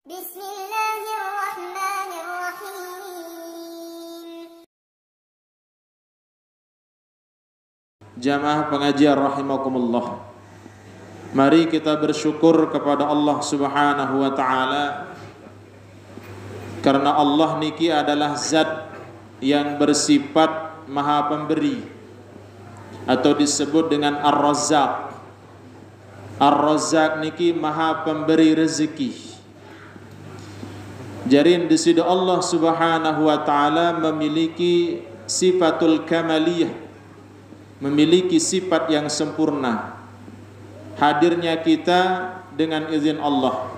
Bismillahirrahmanirrahim. Jamaah pengajian rahimakumullah. Mari kita bersyukur kepada Allah Subhanahu wa taala karena Allah niki adalah zat yang bersifat Maha Pemberi atau disebut dengan Ar-Razzaq. Ar-Razzaq niki Maha Pemberi rezeki. Jadi di sini Allah Subhanahu wa taala memiliki sifatul kamaliyah, memiliki sifat yang sempurna. Hadirnya kita dengan izin Allah.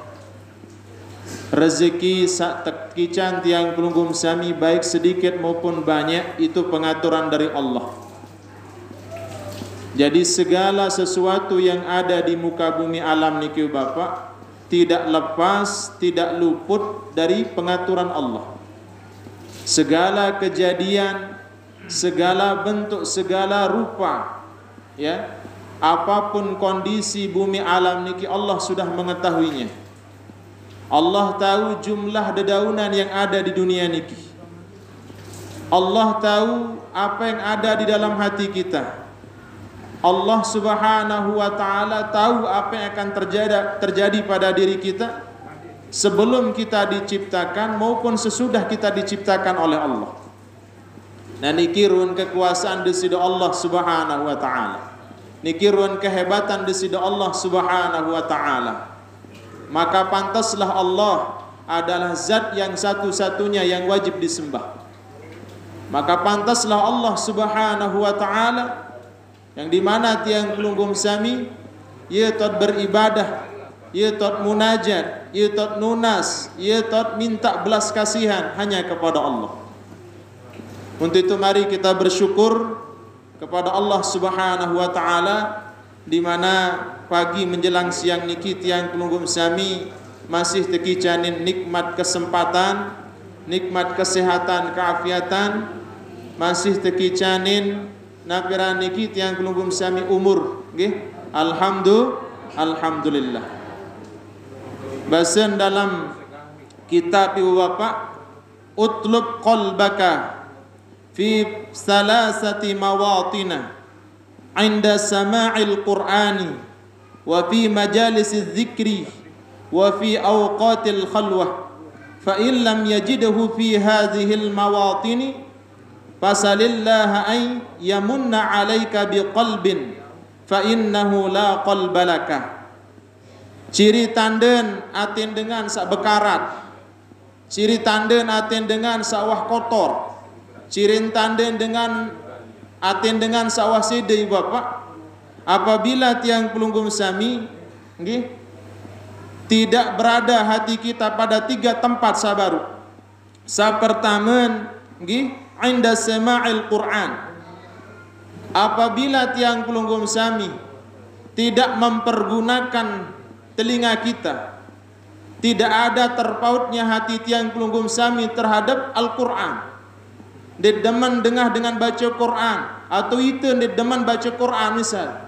Rezeki sak tekican tiang pelunggum sami baik sedikit maupun banyak itu pengaturan dari Allah. Jadi segala sesuatu yang ada di muka bumi alam niki Bapak tidak lepas, tidak luput dari pengaturan Allah. Segala kejadian, segala bentuk, segala rupa, ya, apapun kondisi bumi alam niki Allah sudah mengetahuinya. Allah tahu jumlah dedaunan yang ada di dunia niki. Allah tahu apa yang ada di dalam hati kita. Allah Subhanahu wa taala tahu apa yang akan terjadi pada diri kita sebelum kita diciptakan maupun sesudah kita diciptakan oleh Allah. Nah niki ruang kekuasaan di sisi Allah Subhanahu wa taala. Niki ruang kehebatan di sisi Allah Subhanahu wa taala. Maka pantaslah Allah adalah zat yang satu-satunya yang wajib disembah. Maka pantaslah Allah Subhanahu wa taala yang dimana tiang pelunggum sami ia tot beribadah, ia tot munajat, ia tot nunas, ia tot minta belas kasihan hanya kepada Allah. Untuk itu mari kita bersyukur kepada Allah Subhanahu wa taala di mana pagi menjelang siang niki tiang pelunggum sami masih tekicanin nikmat kesempatan, nikmat kesehatan, keafiatan, masih tekicanin napiran niki tiang pelunggum sami umur nggih. Alhamdulillah. Bahasan dalam kitab Ibu Bapak utlub qalbaka fi salasati mawatina inda sama'il qur'ani wa fi majalisidz dzikri wa fi awqatil khalwah fa in lam yajidhu fi hadhil mawatini fasalillaha ay yamunna alaika biqalbin fa innahu la qalba laka. Ciri tanden atin dengan sak bekarat, ciri tanden atin dengan sawah kotor, ciri tanden dengan atin dengan sawah sede Bapak. Apabila tiang pelunggum sami nggih tidak berada hati kita pada tiga tempat sabaru. Sapertamen nggih inda sama'il Qur'an. Apabila tiang pelunggum sami tidak mempergunakan telinga kita, tidak ada terpautnya hati tiang pelunggum sami terhadap Al-Qur'an. Dia demen dengar dengan baca Quran atau itu dia demen baca Quran misal.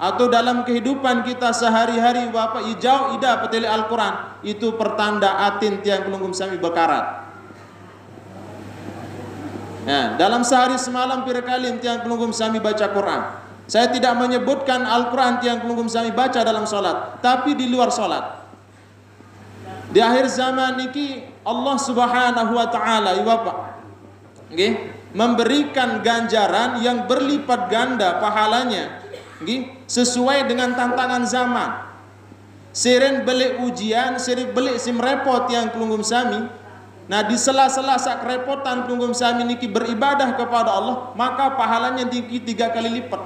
Atau dalam kehidupan kita sehari-hari Bapak ijau ida peteli Al-Qur'an, itu pertanda atin tiang pelunggum sami bekarat. Nah, dalam sehari semalam pira kali tiang pelunggum sami baca Quran. Saya tidak menyebutkan Al-Quran tiang pelunggum sami baca dalam solat, tapi di luar solat. Di akhir zaman niki Allah Subhanahu wa taala ya Bapak nggih memberikan ganjaran yang berlipat ganda pahalanya nggih sesuai dengan tantangan zaman. Seren belik ujian, seren belik sim repot tiang pelunggum sami. Nah di sela-sela sak kerepotan pelunggum sami niki beribadah kepada Allah, maka pahalanya tinggi 3 kali lipat.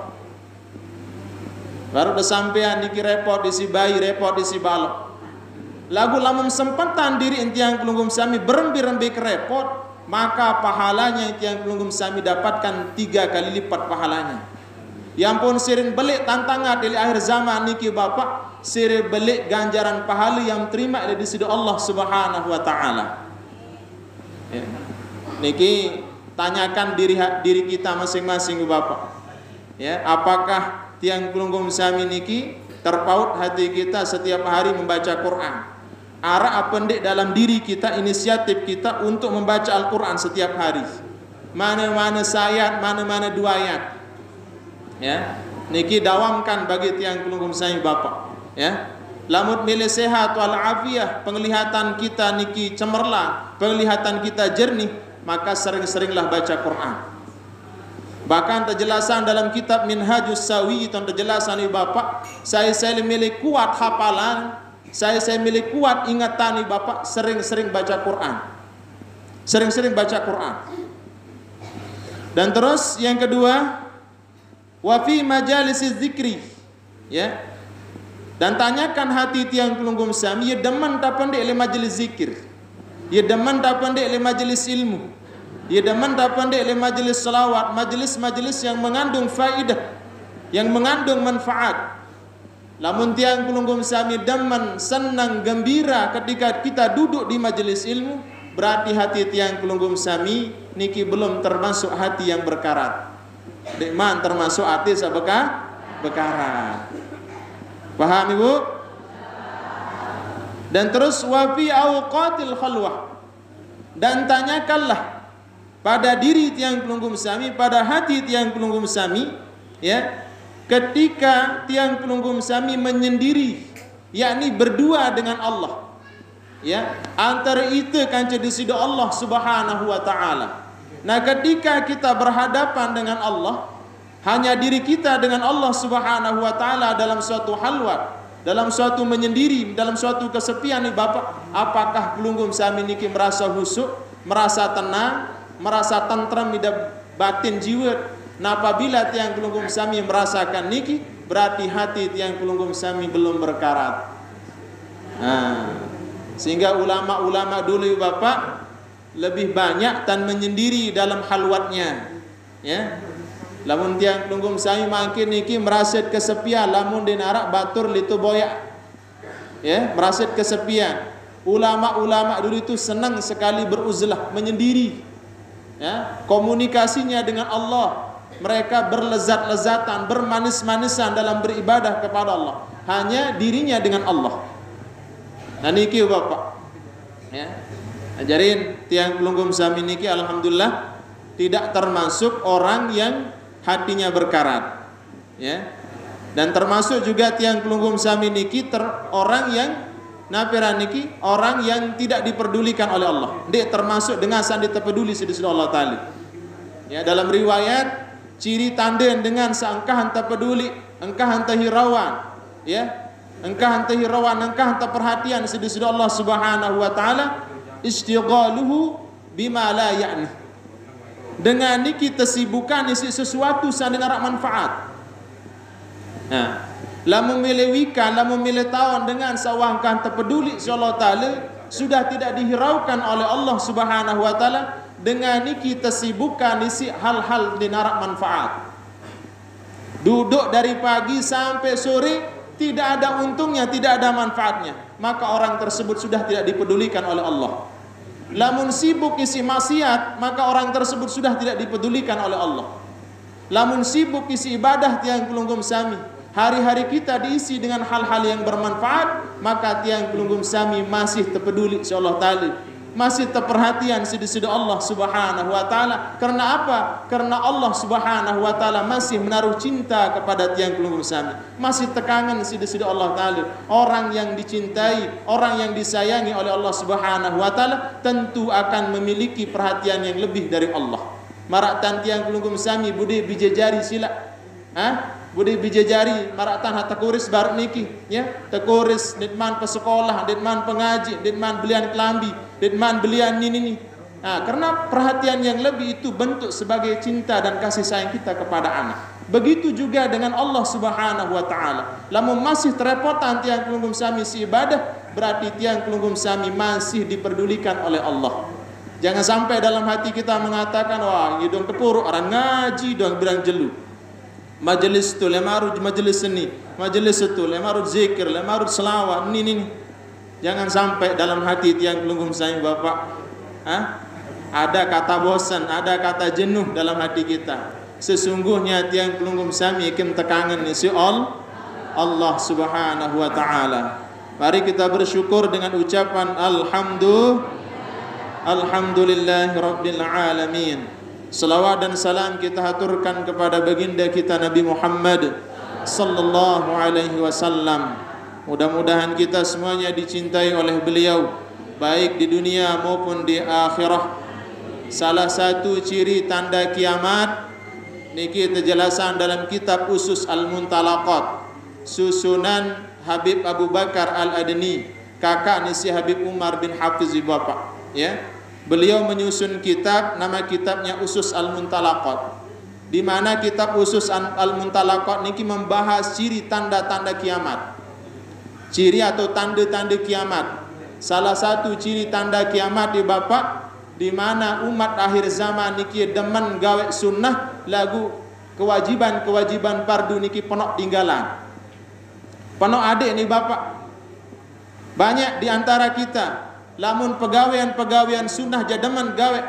Baru sampean niki repot isi bayi, repot isi balok. Lagu lamun sempatan diri entiang pelunggum sami berembi-rembi kerepot, maka pahalanya entiang pelunggum sami dapatkan 3 kali lipat pahalanya. Yang pun sirin belik tantangan di akhir zaman niki Bapak, sirin belik ganjaran pahala yang terima di sisi Allah Subhanahu wa taala. Ya. Niki tanyakan diri kita masing-masing Bapak. Ya, apakah tiang pelunggum sami niki terpaut hati kita setiap hari membaca Quran? Ara pendik dalam diri kita, inisiatif kita untuk membaca Al-Quran setiap hari. Mana-mana sayat, mana-mana dua ayat. Ya, niki dawamkan bagi tiang pelungkum saya Bapak. Ya, lamut milih sehat wal afiyah, penglihatan kita niki cemerlang, penglihatan kita jernih, maka sering-seringlah baca Quran. Bahkan terjelasan dalam kitab Minhajus Sawi itu terjelasan Bapak, saya milih kuat hafalan, saya milih kuat ingatan Bapak, sering-sering baca Quran. Sering-sering baca Quran. Dan terus yang kedua, wa fi majalisiz zikri, ya. Dan tanyakan hati tiang pelunggum sami, ya demen tak pendek le majelis zikir, ya demen tak pendek le majelis ilmu, ya demen tak pendek le majelis salawat, majelis-majelis yang mengandung faidah, yang mengandung manfaat. Lamun tiang pelunggum sami demen, senang, gembira ketika kita duduk di majelis ilmu, berarti hati tiang pelunggum sami niki belum termasuk hati yang berkarat. Dekman termasuk hati bekarat. Paham Ibu? Dan terus wa fi awqatil khalwah. Dan tanyakanlah pada diri tiang pelunggum sami, pada hati tiang pelunggum sami, ya, ketika tiang pelunggum sami menyendiri, yakni berdua dengan Allah. Ya, antara itu kanca di sisi Allah Subhanahu wa taala. Nah, ketika kita berhadapan dengan Allah, hanya diri kita dengan Allah Subhanahu wa taala dalam suatu halwat, dalam suatu menyendiri, dalam suatu kesepian nih Bapak, apakah pelunggum sami niki merasa khusyuk, merasa tenang, merasa tentrem di batin jiwa? Nah, apabila tiang pelunggum sami merasakan niki, berarti hati tiang pelunggum sami belum berkarat. Nah, sehingga ulama-ulama dulu Bapak lebih banyak dan menyendiri dalam halwatnya, ya. Lamun tiang pelunggum sami makin niki merasit kesepian, lamun dinarak batur litu boyak, ya, merasit kesepian. Ulama-ulama dulu itu senang sekali beruzlah, menyendiri, ya, komunikasinya dengan Allah. Mereka berlezat-lezatan, bermanis-manisan dalam beribadah kepada Allah, hanya dirinya dengan Allah. Nah niki Bapak, ya, ajarin tiang pelunggum sami niki alhamdulillah tidak termasuk orang yang hatinya berkarat, ya. Dan termasuk juga tiang pelunggum sami niki orang yang napira niki orang yang tidak diperdulikan oleh Allah. Dia termasuk dengan sandi terpeduli sedisi Allah taala. Ya, dalam riwayat ciri tanden dengan seengkah hanta peduli, engkah hanta hirawan, ya, engkah hanta hirawan, engkah hanta perhatian sedisi Allah Subhanahu wa taala, istighaluhu bima la ya'ni. Dengan niki kesibukan isi sesuatu sandi narak manfaat. Nah, lamun melewikan, lamun milih tawan dengan sawangkan terpeduli Allah taala sudah tidak dihiraukan oleh Allah Subhanahu wa taala. Dengan niki kesibukan isi hal-hal dinarak manfaat. Duduk dari pagi sampai sore tidak ada untungnya, tidak ada manfaatnya, maka orang tersebut sudah tidak dipedulikan oleh Allah. Lamun sibuk isi maksiat, maka orang tersebut sudah tidak dipedulikan oleh Allah. Lamun sibuk isi ibadah tiang pelunggum sami, hari-hari kita diisi dengan hal-hal yang bermanfaat, maka tiang pelunggum sami masih terpeduli insyaallah taala, masih terperhatian sidi-sidi Allah Subhanahu wa taala. Karena apa? Karena Allah Subhanahu wa taala masih menaruh cinta kepada tiang pelunggum sami, masih tekangan sidi-sidi Allah taala. Orang yang dicintai, orang yang disayangi oleh Allah Subhanahu wa taala tentu akan memiliki perhatian yang lebih dari Allah. Marak tan tiang pelunggum sami budi bijejari sila, budi bijejari maratan hata kuris bar niki, ya, tekuris ditman pesekolah, ditman pengaji, ditman belian kelambi, ditman belian ini. Nah, karena perhatian yang lebih itu bentuk sebagai cinta dan kasih sayang kita kepada anak. Begitu juga dengan Allah Subhanahu wa taala. Lamun masih terepotan tiang pelunggum sami si ibadah, berarti tiang pelunggum sami masih diperdulikan oleh Allah. Jangan sampai dalam hati kita mengatakan, wah, hidung kepuruk orang ngaji dong bilang jelu. Majelis itu lemarut majelis seni, majelis itu lemarut zikir, lemarut selawat, ini. Jangan sampai dalam hati tiang pelunggum sami Bapak, ada kata bosan, ada kata jenuh dalam hati kita. Sesungguhnya tiang pelunggum sami ikim tekangan isi Allah Subhanahu wa taala. Mari kita bersyukur dengan ucapan Alhamdulillahi Rabbil Alamin. Salawat dan salam kita haturkan kepada baginda kita Nabi Muhammad sallallahu alaihi wasallam. Mudah-mudahan kita semuanya dicintai oleh beliau, baik di dunia maupun di akhirah. Salah satu ciri tanda kiamat niki terjelasan dalam kitab Usus Al-Muntalaqat, susunan Habib Abu Bakar Al-Adni, kakak ni si Habib Umar bin Hafiz Bapak, ya. Beliau menyusun kitab, nama kitabnya Usus Al-Muntalaqat, di mana kitab Usus Al-Muntalaqat niki membahas ciri tanda-tanda kiamat. Ciri atau tanda-tanda kiamat. Salah satu ciri tanda kiamat di Bapak, di mana umat akhir zaman niki demen gawe sunnah, lagu kewajiban-kewajiban fardu niki penok tinggalan. Penok adik ni Bapak. Banyak di antara kita lamun pegawaian-pegawaian sunnah jademen gawe,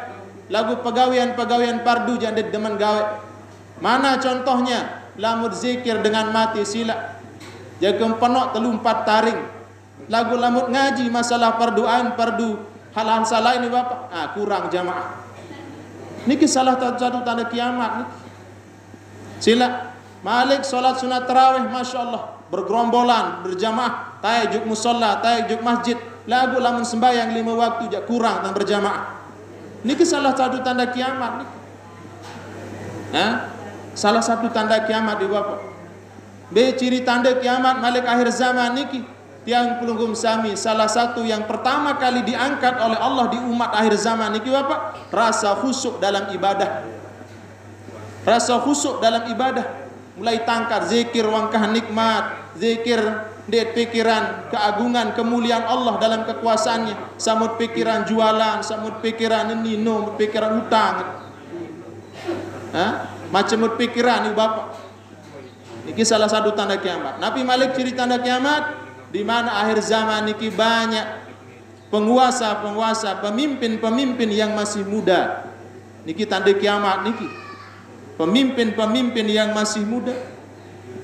lagu pegawaian-pegawaian fardu jadi demen gawe. Mana contohnya? Lamun zikir dengan mati sila, jaga penok telu 4 taring. Lagu lamun ngaji masalah farduan fardu hal-hal salah ini Bapak, kurang jamaah. Niki salah satu tanda kiamat niki. Sila malik solat sunat tarawih, masya Allah, bergerombolan berjamaah, tahajud musola, tahajud masjid. Lagu lamun sembahyang 5 waktu jak kurang dan berjamaah. Niki salah satu tanda kiamat niki. Salah satu tanda kiamat di Bapak. Ciri tanda kiamat malik akhir zaman niki, tiang pelunggum sami, salah satu yang pertama kali diangkat oleh Allah di umat akhir zaman niki Bapak, rasa khusyuk dalam ibadah. Rasa khusyuk dalam ibadah, mulai tangkat zikir wangkah nikmat, zikir dek pikiran keagungan kemuliaan Allah dalam kekuasaannya, samut pikiran jualan, samut pikiran ini, pikiran hutang, macam pikiran ni Bapak. Niki salah satu tanda kiamat. Nabi Malik ciri tanda kiamat, di mana akhir zaman niki banyak penguasa-penguasa, pemimpin-pemimpin yang masih muda. Niki tanda kiamat niki. Pemimpin-pemimpin yang masih muda,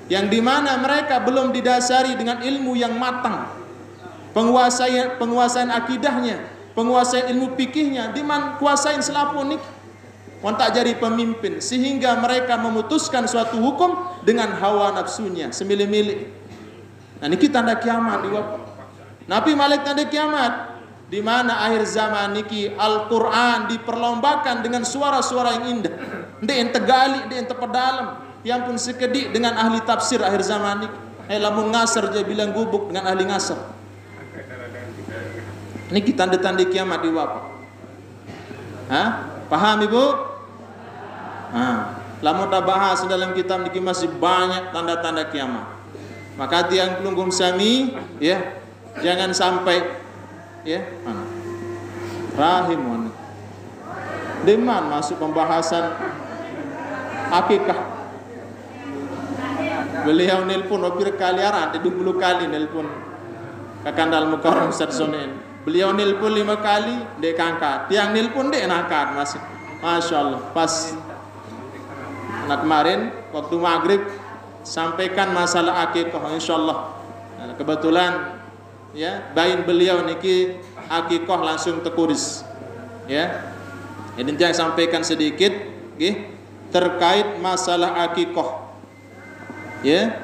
yang di mana mereka belum didasari dengan ilmu yang matang, penguasaan akidahnya, penguasaan ilmu fikihnya, di mana kuasain selapun niki. Tak jadi pemimpin, sehingga mereka memutuskan suatu hukum dengan hawa nafsunya semilih-milih. Nah niki tanda kiamat di Bapak. Nabi Malik tanda kiamat, di mana akhir zaman niki Al-Quran diperlombakan dengan suara-suara yang indah, ndek ente gali, ndek ente pedalam, yang pun sekedik dengan ahli tafsir akhir zaman niki. Lamun ngasar dia bilang gubuk dengan ahli ngasar. Niki tanda-tanda kiamat di Bapak. Paham Ibu? Lamun tak bahas dalam kitab niki masih banyak tanda-tanda kiamat. Maka tiang pelunggum sami, ya, jangan sampai, ya, rahim deman masuk pembahasan akikah. Beliau nelpon opir kali arah, 20 kali nelpon Kakandal Mukarram Ustaz Sonen. Beliau nelpon 5 kali, dek angkat. Tiang nelpon dek angkat masih. Masya Allah. Pas kemarin waktu maghrib sampaikan masalah akikah, insyaallah. Kebetulan ya bayin beliau niki akikah langsung tekuris. Ya. Jadi saya sampaikan sedikit terkait masalah akikah. Ya.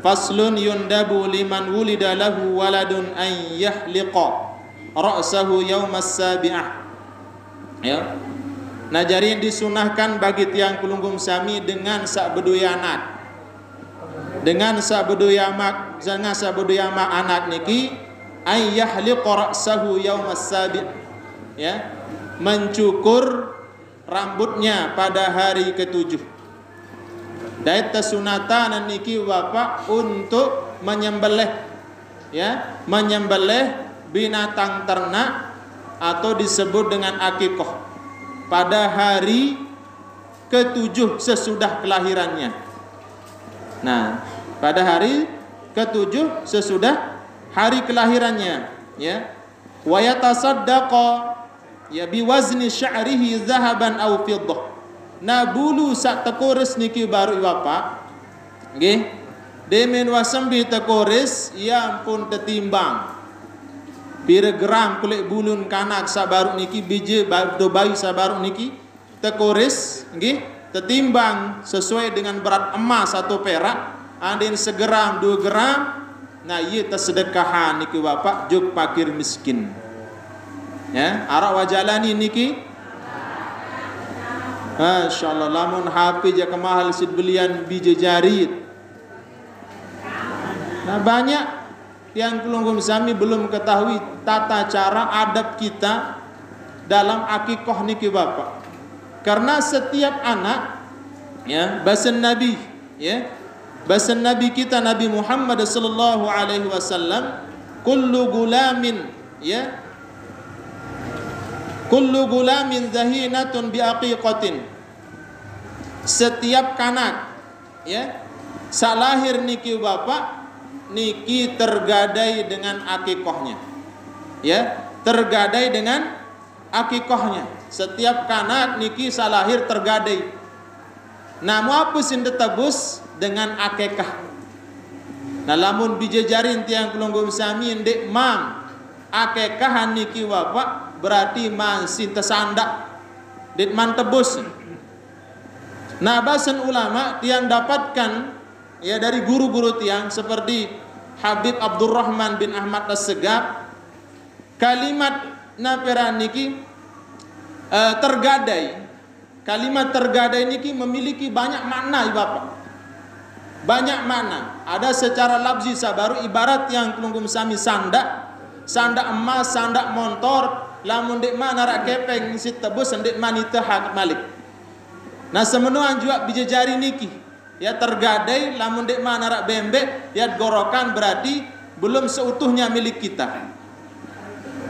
Faslun yundabu liman wulida lahu waladun an yahliqa ra'sahu yaumas sabi'ah. Ya. Nah jadi disunahkan bagi tiang pelunggum sami dengan sak beduyanat, dengan sak beduyama anak niki ay yahliqa ra'sahu yaumas sabi', ya, mencukur rambutnya pada hari ke-7. Dait sunatan niki Bapak untuk menyembelih, ya, menyembelih binatang ternak atau disebut dengan akikah pada hari ke-7 sesudah kelahirannya. Nah, pada hari ke-7 sesudah hari kelahirannya, ya. Wa yatasaddaqa ya biwazni sya'rihi zahaban aw fiddah. Nah bulu sak tekuris niki baru Bapak, nggih, demen wasambi tekoris ya ampun tetimbang pira gram kulit bulun kanak sabaru niki biji do bayi sabaru niki tekoris nggih tetimbang sesuai dengan berat emas atau perak adin segram 2 gram nah ieu tersedekahan niki bapak juk fakir miskin ya arak wajalani niki masyaallah lamun HP jaka mahal sid belian biji jarit nah banyak yang kelunggum sami belum ketahui tata cara adab kita dalam akikoh niki bapak. Karena setiap anak ya bahasa Nabi ya bahasa Nabi kita Nabi Muhammad sallallahu alaihi wasallam kullu gulamin ya kullu gulamin zahinatun bi aqiqatin. Setiap kanak ya salahir niki bapak niki tergadai dengan akikohnya ya tergadai dengan akikohnya setiap kanak niki salahir tergadai namu apa sing ditebus dengan akikah nah lamun bijejarin tiang kelunggum sami ndek mam akikahan niki bapak berarti masih tersandak dit man tebus nah bahasan ulama tiang dapatkan ya dari guru-guru tiang seperti Habib Abdurrahman bin Ahmad As-Segaf kalimat naperan niki tergadai kalimat tergadai niki memiliki banyak makna Bapak banyak makna ada secara lafzi sabaru ibarat yang kelunggum sami sandak emas sandak motor lamun dek mana rak kepeng si tebus ndek manita hak malik nah semenuan juga bijajari niki ya tergadai lamun dek mana rak bembek ya gorokan berarti belum seutuhnya milik kita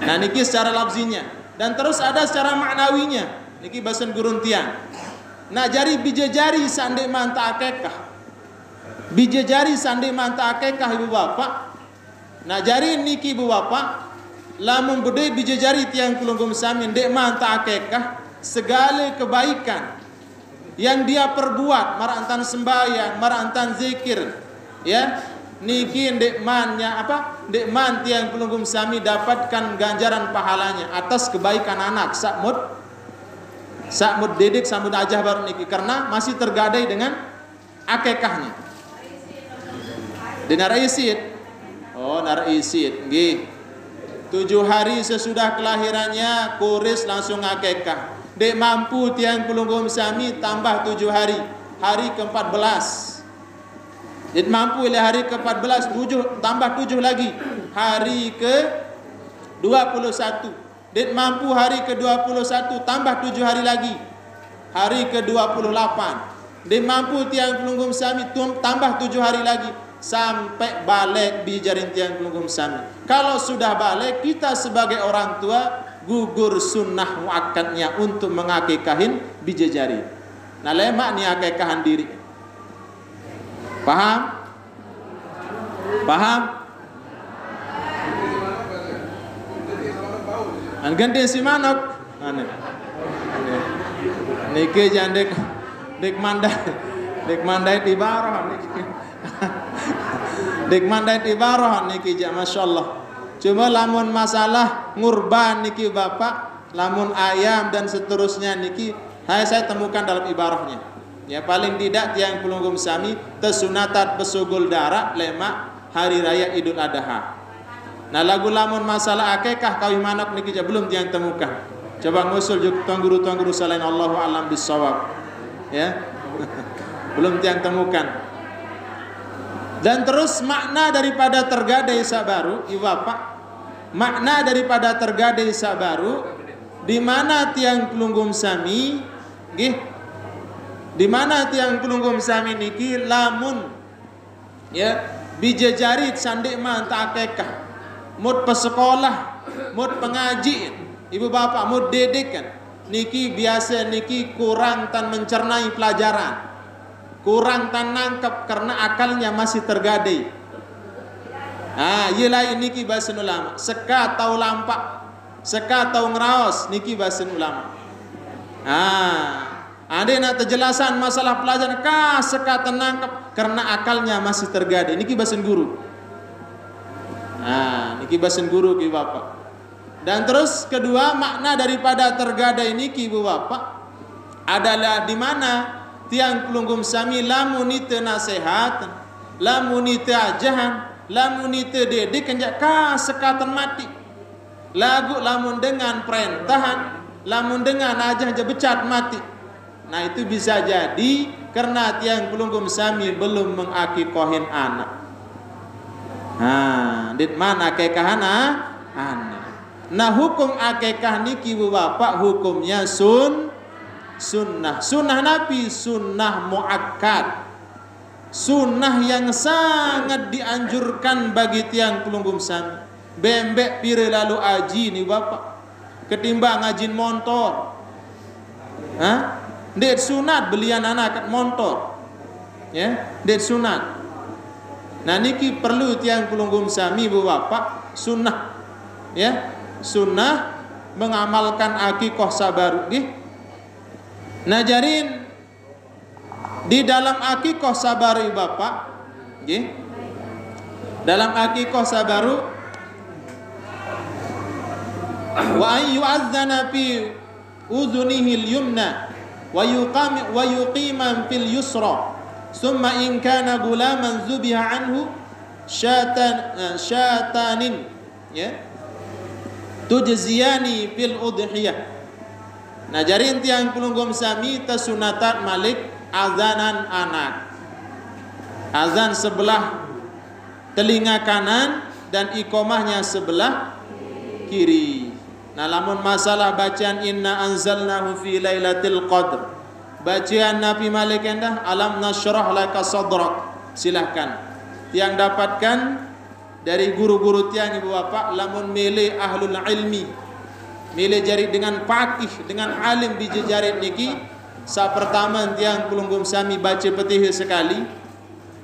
nah niki secara lafzinya dan terus ada secara maknawinya niki bahasan guruntian nah jari bijajari sandek manta akekah bijajari sandek manta akekah ibu bapak nah jari niki ibu bapak lamun bedai bijajari tiang kelunggum samin dek manta akekah segala kebaikan yang dia perbuat marantan sembahyang marantan zikir ya niki ndek mannya apa ndek man tiang pelunggum sami dapatkan ganjaran pahalanya atas kebaikan anak sakmud dedik samud ajah baru niki karena masih tergadai dengan akikahnya dengan isid oh nar isid nggih 7 hari sesudah kelahirannya kuris langsung akikah dek mampu tiang pelunggum sami tambah 7 hari hari ke-14 dek mampu oleh hari ke-14 tambah 7 lagi hari ke-21 dek mampu hari ke-21 tambah 7 hari lagi hari ke-28 dek mampu tiang pelunggum sami tambah 7 hari lagi sampai balik bijarin tiang pelunggum sami kalau sudah balik kita sebagai orang tua gugur sunnah muakkadnya untuk mengakikahin bijajari. Nah lemak ni akikahan diri. Paham? Paham? Ganti si manok. Niki jandek dek mandai ibarah niki. Dek mandai ibarah niki ja masyaallah. Cuma lamun masalah ngurban niki bapak, lamun ayam dan seterusnya niki, saya temukan dalam ibarahnya. Ya paling tidak tiang pelunggum sami tesunatat pesugul darah lemak hari raya Idul Adha. Nah lagu lamun masalah akikah kawin manok niki belum tiang temukan. Coba ngusul juk tuan guru selain Allahu alam bisawab. Ya. Belum tiang temukan. Dan terus makna daripada tergadai sabaru, ibu bapak, makna daripada tergadai sabaru, di mana tiang pelunggum sami, gih, di mana tiang pelunggum sami niki lamun, ya, bijajarit sandek man tak akikah, mud pesekolah, mud pengaji, ibu bapak mud didikan, niki biasa niki kurang tan mencernai pelajaran. Kurang tan nangkep karena akalnya masih tergadai. Yelah niki bahasan ulama. Seka tau lampak, seka tau ngeraos niki bahasan ulama. Ada nak terjelasan masalah pelajaran seka tenangkap karena akalnya masih tergade. Niki basen guru. Niki basen guru ki bapak. Dan terus kedua makna daripada tergade ini ki ibu bapak adalah di mana tiang pelunggum sami lamun ite nasihat, lamun ite ajahan, lamun ite dedik kenjak sekatan mati. Lagu lamun dengan perintahan, lamun dengan ajah je becat mati. Nah itu bisa jadi karena tiang pelunggum sami belum mengakikohin anak. Dit mana akikah anak? Nah hukum akikah niki bu bapak hukumnya sunnah. Sunnah Nabi sunnah muakkad. Sunnah yang sangat dianjurkan bagi tiang pelunggum sami. Bembek pire lalu aji ni bapak. Ketimbang ngajin motor. Dek sunat belian anak kat motor. Ya, dek sunat. Nah niki perlu tiang pelunggum sami bu bapak sunnah. Ya, sunnah mengamalkan akikoh sabaru nggih. Nah jarin di dalam akikoh sabaru bapak nggih. Dalam akikoh sabaru wa ayyu'adzana fi udhunihil yumna wa yuqiman fil yusra summa in kana gulaman zubiha anhu syatanin ya tujziyani fil udhiyah. Nah jarin tiang pelunggum sami tasunatan malik azanan anak, azan sebelah telinga kanan dan iqamahnya sebelah kiri. Nah lamun masalah bacaan inna anzalnahu fi lailatul qadr, bacaan Nabi Malik endah alam nasyrah laka sadrak, silahkan yang dapatkan dari guru-guru tiang ibu bapak lamun milih ahlul ilmi, milih jari dengan faqih dengan alim di jejarit niki. Sa pertama tiang pelunggum sami baca petih sekali,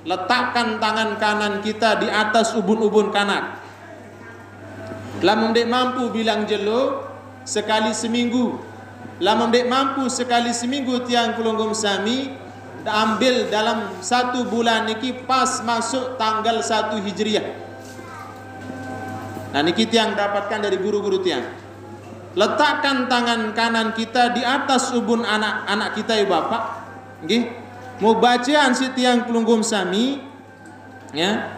letakkan tangan kanan kita di atas ubun-ubun kanan. Lamun dek mampu bilang jelo sekali seminggu. Lamun dek mampu sekali seminggu tiang pelunggum sami ambil dalam 1 bulan niki pas masuk tanggal 1 Hijriah. Nah niki tiang dapatkan dari guru-guru tiang. Letakkan tangan kanan kita di atas ubun anak kita ya bapak. Nggih. Mau bacaan si tiang pelunggum sami ya.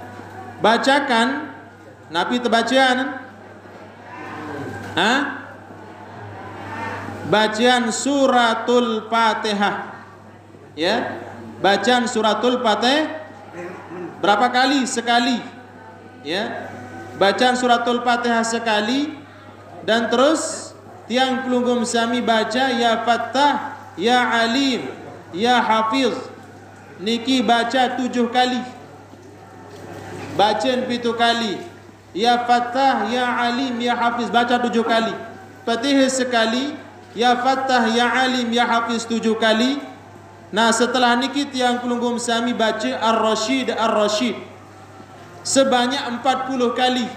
Bacakan Nabi terbacaan bacaan suratul Fatihah. Ya. Bacaan suratul Fatihah berapa kali? Sekali. Ya. Bacaan suratul Fatihah sekali dan terus tiang pelunggum sami baca ya Fattah, ya Alim, ya Hafiz. Niki baca 7 kali. Bacaan 7 kali. Ya Fattah, ya Alim, ya Hafiz baca 7 kali. Fatihah sekali, ya Fattah, ya Alim, ya Hafiz 7 kali. Nah, setelah niki tiang pelunggum sami baca Ar-Rasyid, Ar-Rasyid sebanyak 40 kali.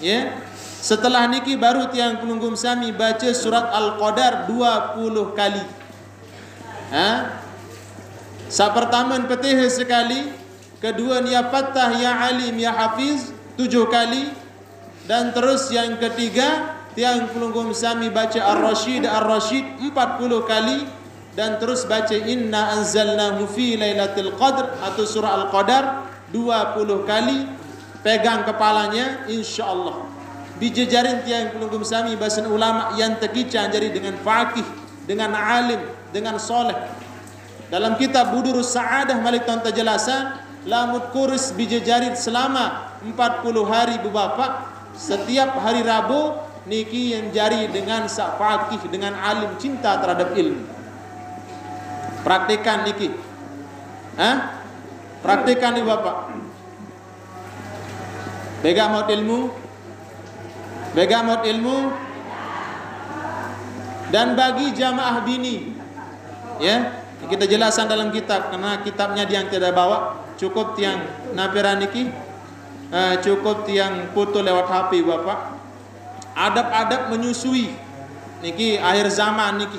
Ya. Setelah niki baru tiang pelunggum sami baca surat Al-Qadar 20 kali. Sa pertama Fatihah sekali, kedua ya Fattah, ya Alim, ya Hafiz 7 kali, dan terus yang ketiga tiang pelunggum sami baca Ar-Rasyid, Ar-Rasyid 40 kali, dan terus baca inna anzalnahu fi lailatul qadr atau surah Al-Qadar 20 kali. Pegang kepalanya insyaallah. Dijejarin tiang pelunggum sami bahasan ulama yang terkicah jadi dengan faqih, dengan alim, dengan soleh. Dalam kitab Budurus Sa'adah Malik Tuan terjelasan lamut kurus bijejarit selama 40 hari bu bapak. Setiap hari Rabu niki yang jari dengan faqih, dengan alim, cinta terhadap ilmu. Praktikan niki. Praktikan nih bapak. Begamot ilmu. Begamot ilmu. Dan bagi jamaah bini, ya kita jelaskan dalam kitab karena kitabnya dia yang tidak bawa. Cukup tiang napira niki, cukup tiang foto lewat HP bapak. Adab-adab menyusui niki akhir zaman niki.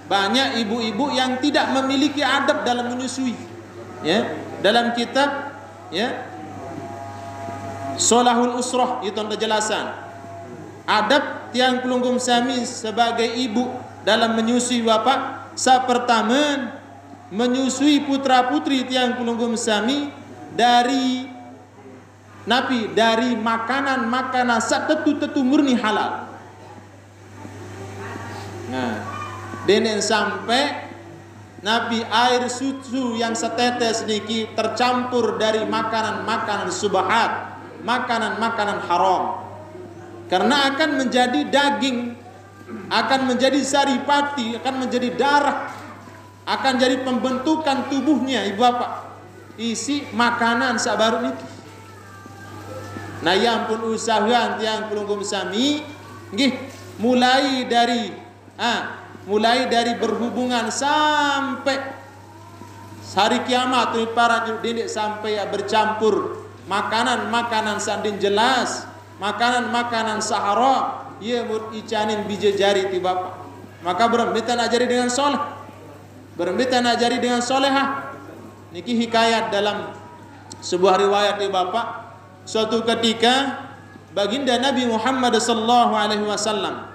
banyak ibu-ibu yang tidak memiliki adab dalam menyusui. Ya, dalam kitab ya Sholahul Usrah itu ada jelasan adab tiang pelunggum sami sebagai ibu dalam menyusui bapa. Pertama, menyusui putra putri tiang pelunggum sami dari napi dari makanan tetu murni halal. Nah, denen sampai nabi air susu yang setetes niki tercampur dari makanan-makanan subahat, makanan-makanan haram. Karena akan menjadi daging, akan menjadi saripati, akan menjadi darah, akan jadi pembentukan tubuhnya ibu bapak. Isi makanan sabaru niki. Nah, yang pun usahawan tiang pelunggum sami nggih mulai dari berhubungan sampai hari kiamat para didik sampai bercampur makanan-makanan sandin jelas, makanan-makanan sahara ia mur icanin bija jari ti bapak. Maka berembitan ajari dengan soleh, berembitan ajari dengan solehah. Niki hikayat dalam sebuah riwayat ti bapak. Suatu ketika baginda Nabi Muhammad sallallahu alaihi wasallam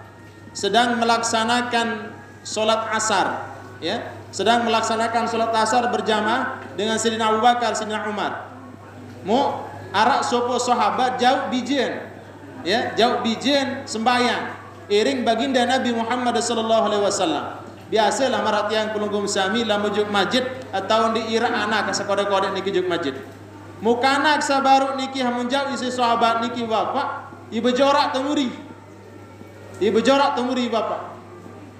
sedang melaksanakan solat asar, ya, sedang melaksanakan solat asar berjamaah dengan Sayyidina Abu Bakar, Sayyidina Umar. Mu arak sopo sahabat jauh bijen, ya, jauh bijen sembayang iring baginda Nabi Muhammad sallallahu alaihi wasallam. Biasalah marat yang pelunggum sami lah mujuk masjid atau di ira anak sekode-kode niki juk masjid. Mukanak sabaru niki hamunjau isi sahabat niki bapak ibu jorak temuri, ibu jorak temuri bapak.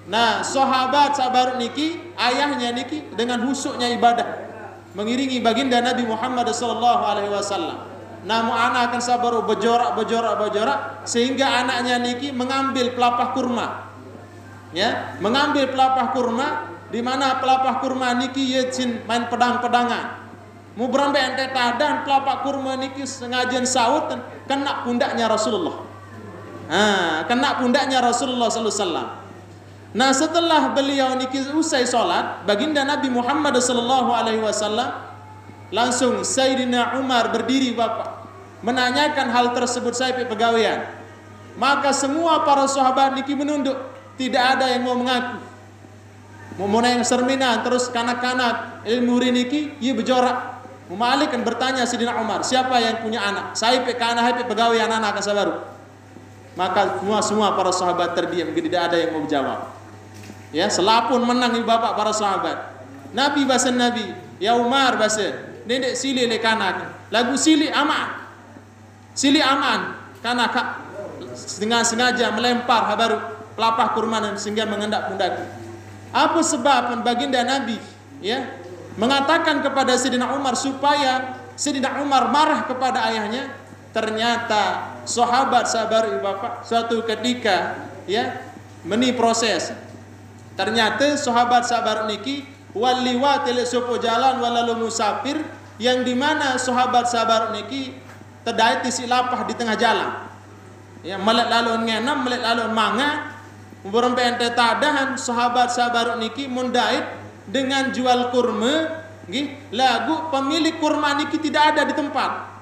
Nah, sahabat sabaru niki ayahnya niki dengan husuknya ibadah mengiringi baginda Nabi Muhammad sallallahu alaihi wasallam. Namun anak akan sabaru bejorak sehingga anaknya niki mengambil pelapah kurma, ya, mengambil pelapah kurma di mana pelapah kurma niki yecin main pedang-pedangan. Mu berambe ente tadan pelapah kurma niki sengajian saut kena pundaknya Rasulullah. Kena pundaknya Rasulullah sallallahu alaihi wasallam. Nah, setelah beliau niki usai salat, baginda Nabi Muhammad sallallahu alaihi wasallam langsung Sayyidina Umar berdiri bapak menanyakan hal tersebut saya pegawaian. Maka semua para sahabat niki menunduk, tidak ada yang mau mengaku. Mau yang serminan terus kanak-kanak ilmu niki ia berjorak. Malik kan bertanya Sayyidina Umar, siapa yang punya anak? Saya kana hai pegawai anak kasabaru. Maka semua para sahabat terdiam, tidak ada yang mau jawab. Ya, selapun menang ibu bapak para sahabat. Nabi bahasa Nabi, ya Umar bahasa, dedek sili le kanak. Lagu sili aman. Sili aman karena dengan sengaja melempar habaru pelapah kurma sehingga mengendak pundaku. Apa sebab baginda Nabi, ya, mengatakan kepada Sayyidina Umar supaya Sayyidina Umar marah kepada ayahnya? Ternyata sahabat sabar ibu bapak suatu ketika, ya, meni proses. Ternyata sahabat sabar niki waliwatil sopo jalan walalu musafir yang dimana sahabat sabar niki terdait di silapah di tengah jalan. Ya, melek lalu ngenam, melek lalu manga, berempe ente tadahan sahabat sabar niki mundait dengan jual kurma, nggih, lagu pemilik kurma niki tidak ada di tempat.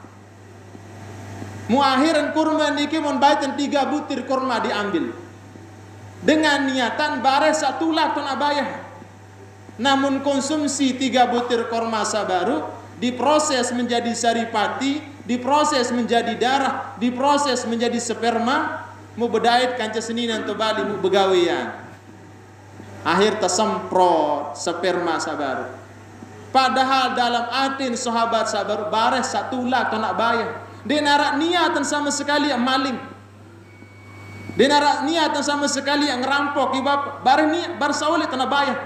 Muakhiran kurma niki mun baitan 3 butir kurma diambil. Dengan niatan bare satulah tun abayah. Namun konsumsi 3 butir kurma sabaru diproses menjadi saripati, diproses menjadi darah, diproses menjadi sperma, mu bedait kanca seninan to bali mu begawean. Akhir tersemprot sperma sabaru. Padahal dalam atin sahabat sabaru bare satulah tun abayah. Dia narak niatan sama sekali yang maling. Dia narak niatan sama sekali yang ngerampok ibab. Bar niat bar sawali tanah bayar.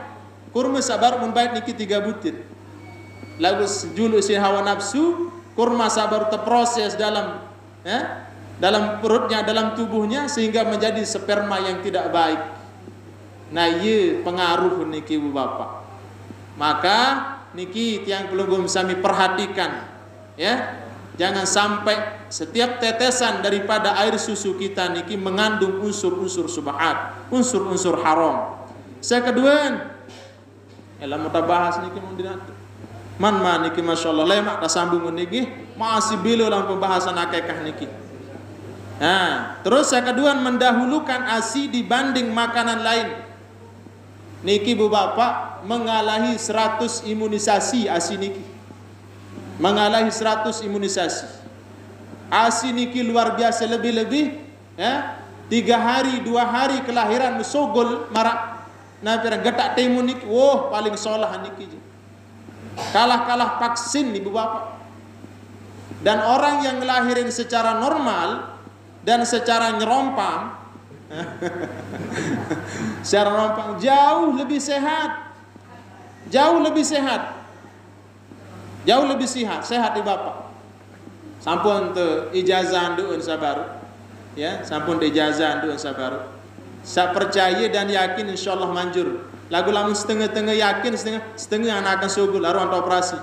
Kurma sabar membait niki 3 butir. Lalu julu si hawa nafsu, kurma sabar terproses dalam, ya, dalam perutnya, dalam tubuhnya sehingga menjadi sperma yang tidak baik. Nah, ye pengaruh niki ibu bapak. Maka niki tiang pelunggum sami perhatikan, ya. Jangan sampai setiap tetesan daripada air susu kita niki mengandung unsur-unsur subhat, unsur-unsur haram. Saya kedua, elah mau bahas niki mau dinatu. Man niki masyaallah lemak dah sambung niki masih bilo dalam pembahasan akikah niki. Nah, terus yang kedua mendahulukan ASI dibanding makanan lain. Niki Bu Bapak mengalahi 100 imunisasi ASI niki. Mengalahi 100 imunisasi. ASI niki luar biasa lebih-lebih ya. 3 hari 2 hari kelahiran musogol marak. Nah, pirang getak temu niki, paling solah niki. Kalah-kalah vaksin Ibu Bapak. Dan orang yang ngelahirin secara normal dan secara nyerompang secara rompang jauh lebih sehat. Jauh lebih sehat. Jauh lebih sehat di Bapak. Sampun tu ijazah nduun sabaru. Ya, sampun ijazah nduun sabaru. Saya percaya dan yakin insyaallah manjur. Lagu lamun setengah-tengah yakin, setengah anak akan subul lalu untuk operasi.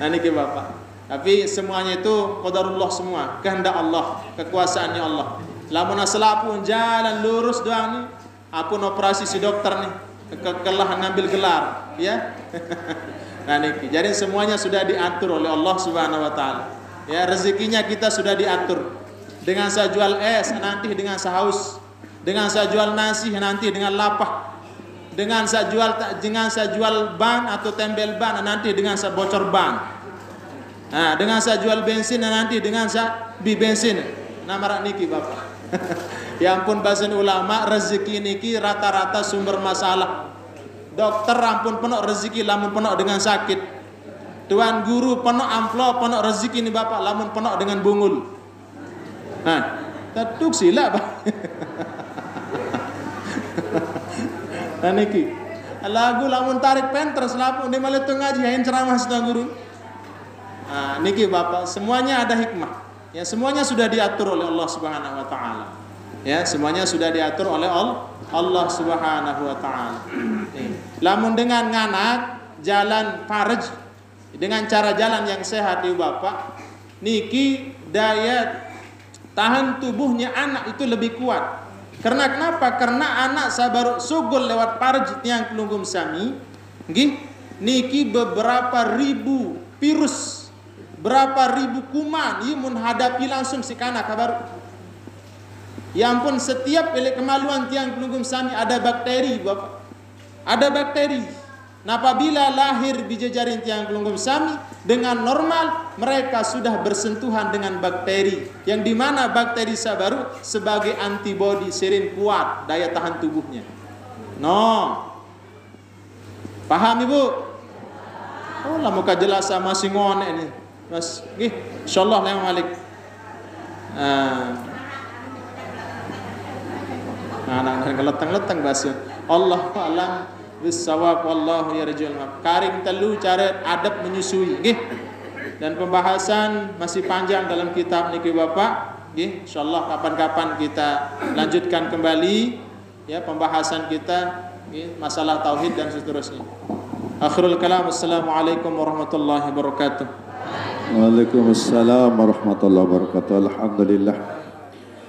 Nah niki Bapak. Tapi semuanya itu qadarullah semua, kehendak Allah, kekuasaannya Allah. Lamun aslapun jalan lurus doang nih, aku operasi si dokter nih, kekelahan ngambil gelar, ya. Nah niki, jadi semuanya sudah diatur oleh Allah Subhanahu wa taala. Ya, rezekinya kita sudah diatur. Dengan saya jual es nanti dengan sahaus, dengan saya jual nasi nanti dengan lapah. Dengan saya jual ban atau tembel ban nanti dengan saya bocor ban. Nah, dengan saya jual bensin nanti dengan saya bi bensin. Nah, marak niki Bapak. Ya ampun bahasan ulama rezeki niki rata-rata sumber masalah. Dokter ampun penuh rezeki lamun penuh dengan sakit. Tuan guru penuh amplop penuh rezeki ni Bapak lamun penuh dengan bungul. Nah, tatuk sila Pak. Nah niki lagu lamun tarik penter selapu di malah ngaji hain ceramah sedang guru. Nah, niki Bapak semuanya ada hikmah. Ya semuanya sudah diatur oleh Allah Subhanahu wa taala. Ya semuanya sudah diatur oleh Allah Subhanahu wa taala. Lamun dengan nganak jalan farj dengan cara jalan yang sehat di Bapak, niki daya tahan tubuhnya anak itu lebih kuat. Karena kenapa? Karena anak sabar sugul lewat farj tiang pelunggum sami, nggih, niki beberapa ribu virus, berapa ribu kuman ia menghadapi langsung si kanak kabar. Ya ampun setiap elek kemaluan tiang pelunggum sami ada bakteri Bapak. Ada bakteri. Nah apabila lahir bijajarin tiang pelunggum sami dengan normal mereka sudah bersentuhan dengan bakteri yang dimana bakteri sabaru sebagai antibodi serin kuat daya tahan tubuhnya. No, paham Ibu? Oh lah muka jelas sama si ngone ini, mas. Gih, insyaallah yang malik. Nah, ngeleteng-leteng bahasa. Allah alam bisawab wallahu yarjul mab. Karing telu cara adab menyusui nggih. Dan pembahasan masih panjang dalam kitab niki Bapak nggih. Insyaallah kapan-kapan kita lanjutkan kembali ya pembahasan kita nggih masalah tauhid dan seterusnya. Akhirul kalam assalamualaikum warahmatullahi wabarakatuh. Waalaikumsalam warahmatullahi wabarakatuh. Alhamdulillah.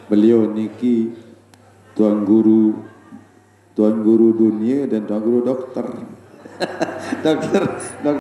Beliau niki tuan guru dunia dan tuan guru dokter. dokter